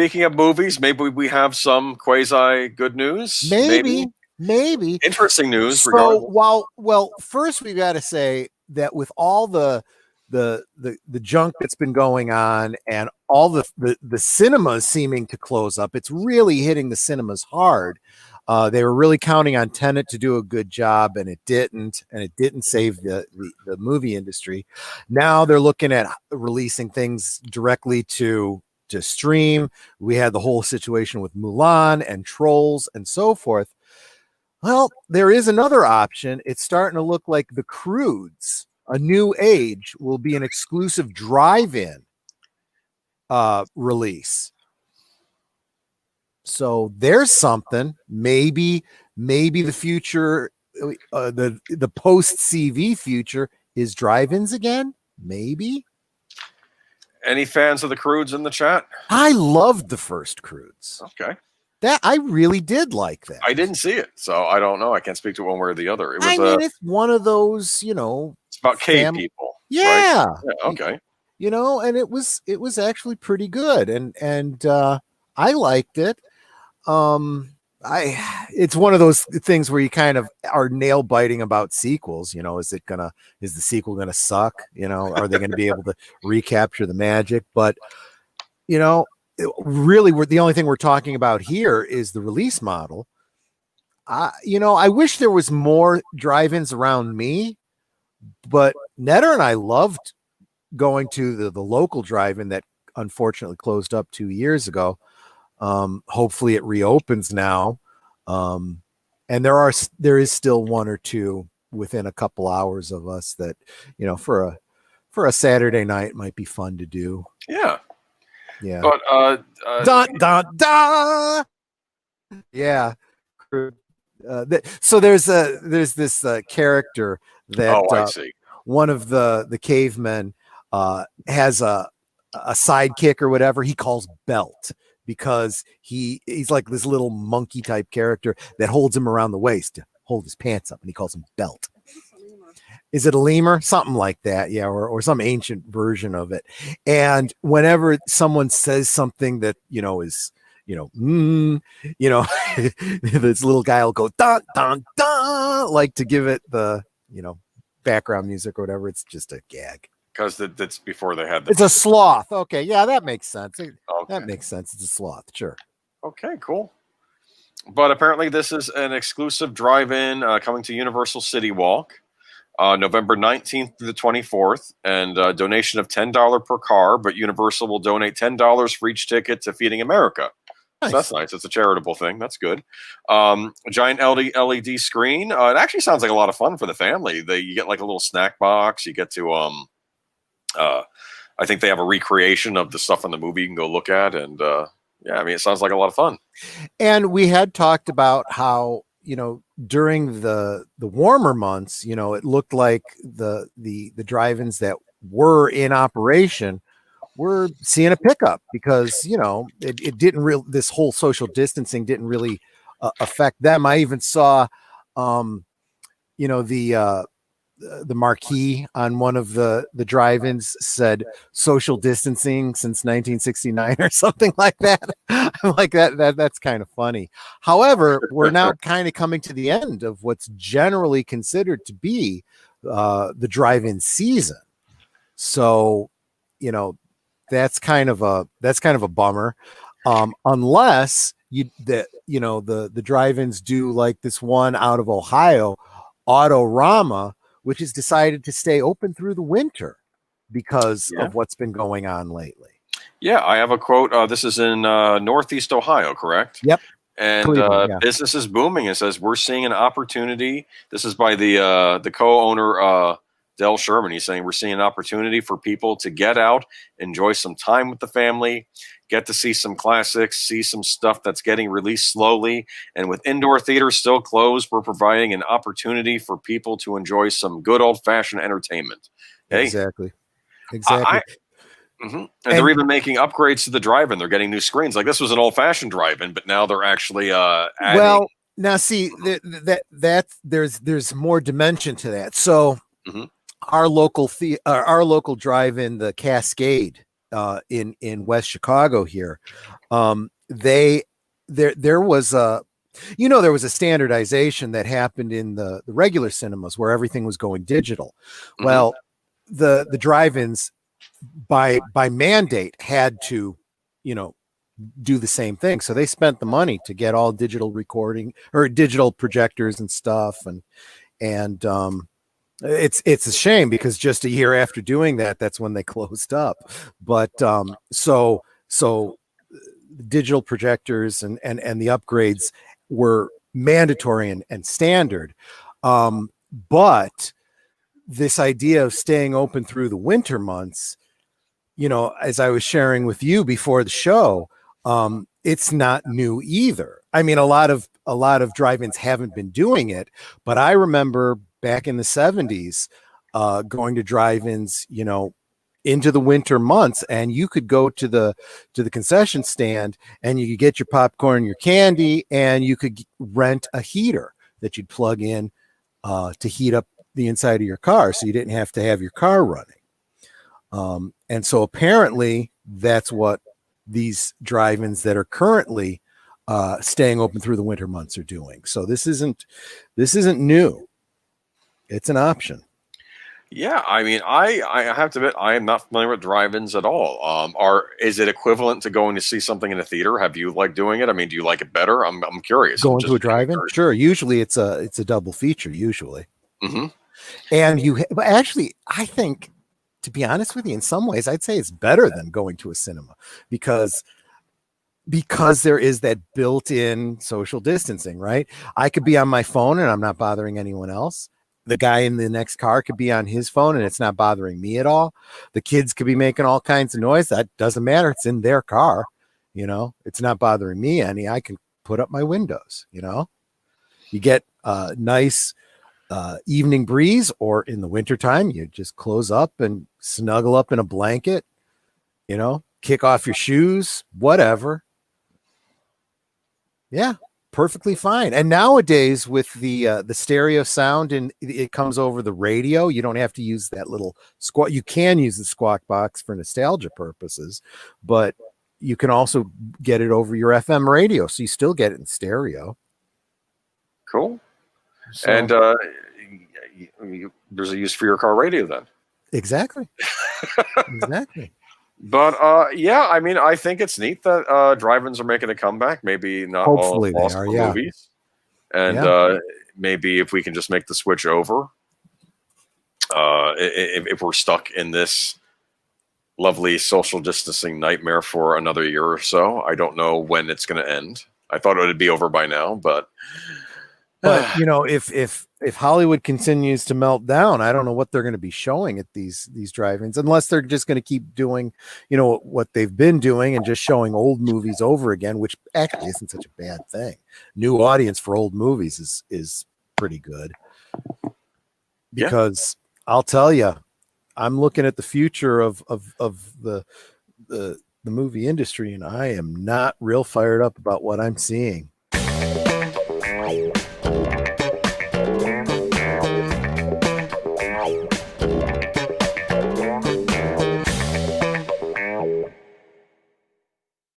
Speaking of movies, maybe we have some quasi good news. Maybe Interesting news. So Regardless. well, first we got to say that with all the junk that's been going on and all the cinemas seeming to close up, it's really hitting the cinemas hard. They were really counting on Tenet to do a good job, and it didn't, save the movie industry. Now they're looking at releasing things directly to stream. We had the whole situation with Mulan and Trolls and so forth. Well, there is another option. It's starting to look like The Croods, A New Age, will be an exclusive drive-in release. So there's something. Maybe the future, the post CV future is drive-ins again. Maybe. Any fans of the Croods in the chat? I loved the first Croods. Okay. That I really did like that. I didn't see it, so I don't know. I can't speak to one way or the other. It was. It's one of those, It's about cave people. Yeah. Right? Yeah. Okay. And it was actually pretty good, and I liked it. It's one of those things where you kind of are nail biting about sequels. Is the sequel gonna suck? Are they gonna be able to recapture the magic? But really, the only thing we're talking about here is the release model. I wish there was more drive-ins around me, but Netter and I loved going to the local drive-in that unfortunately closed up 2 years ago. Hopefully it reopens now. And there is still one or two within a couple hours of us that, for a Saturday night might be fun to do. Yeah. Yeah. But yeah. So there's this character that I see. One of the cavemen has a sidekick or whatever he calls Belt, because he's like this little monkey type character that holds him around the waist to hold his pants up, and he calls him Belt. Is it a lemur? Something like that. Yeah. Or some ancient version of it. And whenever someone says something that, is, this little guy will go, dun, dun, dun, like to give it the, background music or whatever. It's just a gag. Because that's before they had It's a sloth. Okay. Yeah, that makes sense. Okay. That makes sense. It's a sloth. Sure. Okay, cool. But apparently this is an exclusive drive-in coming to Universal City Walk. November 19th to the 24th, and a donation of $10 per car, but Universal will donate $10 for each ticket to Feeding America. Nice. So that's nice. It's a charitable thing. That's good. A giant LED screen. It actually sounds like a lot of fun for the family. You get like a little snack box. You get to, I think they have a recreation of the stuff in the movie you can go look at. And it sounds like a lot of fun. And we had talked about how, during the warmer months, it looked like the drive-ins that were in operation were seeing a pickup because, it didn't really, this whole social distancing didn't really affect them. I even saw, the marquee on one of the drive-ins said social distancing since 1969 or something like that. I'm like that's kind of funny. However, we're now kind of coming to the end of what's generally considered to be the drive-in season. So, that's kind of a bummer. Unless the drive-ins do like this one out of Ohio, Autorama, which has decided to stay open through the winter because of what's been going on lately. Yeah, I have a quote. This is in Northeast Ohio, correct? Yep. And business is booming. It says, we're seeing an opportunity. This is by the co-owner, Del Sherman. He's saying we're seeing an opportunity for people to get out, enjoy some time with the family, get to see some classics, see some stuff that's getting released slowly. And with indoor theaters still closed, we're providing an opportunity for people to enjoy some good old-fashioned entertainment. Hey, Exactly. And they're even making upgrades to the drive-in. They're getting new screens. Like this was an old-fashioned drive-in, but now they're actually adding. Well, now see that there's more dimension to that. So our local drive-in, the Cascade, in West Chicago here. They there was a there was a standardization that happened in the regular cinemas where everything was going digital. Mhm. Well, the drive-ins by mandate had to, do the same thing. So they spent the money to get all digital recording or digital projectors and stuff, and it's a shame because just a year after doing that, that's when they closed up. But so digital projectors and the upgrades were mandatory and standard. But this idea of staying open through the winter months, as I was sharing with you before the show, it's not new either. I mean, a lot of drive-ins haven't been doing it, but I remember back in the 70s going to drive-ins, into the winter months, and you could go to the concession stand and you could get your popcorn, your candy, and you could rent a heater that you'd plug in to heat up the inside of your car, so you didn't have to have your car running. And so apparently that's what these drive-ins that are currently staying open through the winter months are doing. So this isn't new. It's an option. Yeah, I mean, I have to admit, I am not familiar with drive-ins at all. Is it equivalent to going to see something in a theater? Have you liked doing it? I mean, do you like it better? I'm curious. Going to a drive-in? Sure. Usually it's a double feature. Usually, and but actually, I think, to be honest with you, in some ways, I'd say it's better than going to a cinema because there is that built-in social distancing. Right? I could be on my phone and I'm not bothering anyone else. The guy in the next car could be on his phone and it's not bothering me at all. The kids could be making all kinds of noise. That doesn't matter. It's in their car. It's not bothering me any. I can put up my windows. You get a nice evening breeze, or in the wintertime, you just close up and snuggle up in a blanket, kick off your shoes, whatever. Yeah. Perfectly fine. And nowadays with the stereo sound and it comes over the radio, you don't have to use that little squawk. You can use the squawk box for nostalgia purposes, but you can also get it over your FM radio, so you still get it in stereo. Cool. So, And there's a use for your car radio then. Exactly. Exactly. But yeah, I mean, I think it's neat that drive-ins are making a comeback. Maybe not Hopefully all they are, for yeah. movies, and maybe if we can just make the switch over, if we're stuck in this lovely social distancing nightmare for another year or so, I don't know when it's going to end. I thought it would be over by now, but if Hollywood continues to melt down, I don't know what they're going to be showing at these drive-ins, unless they're just going to keep doing, what they've been doing and just showing old movies over again, which actually isn't such a bad thing. New audience for old movies is pretty good. Because I'll tell you, I'm looking at the future of the movie industry, and I am not real fired up about what I'm seeing.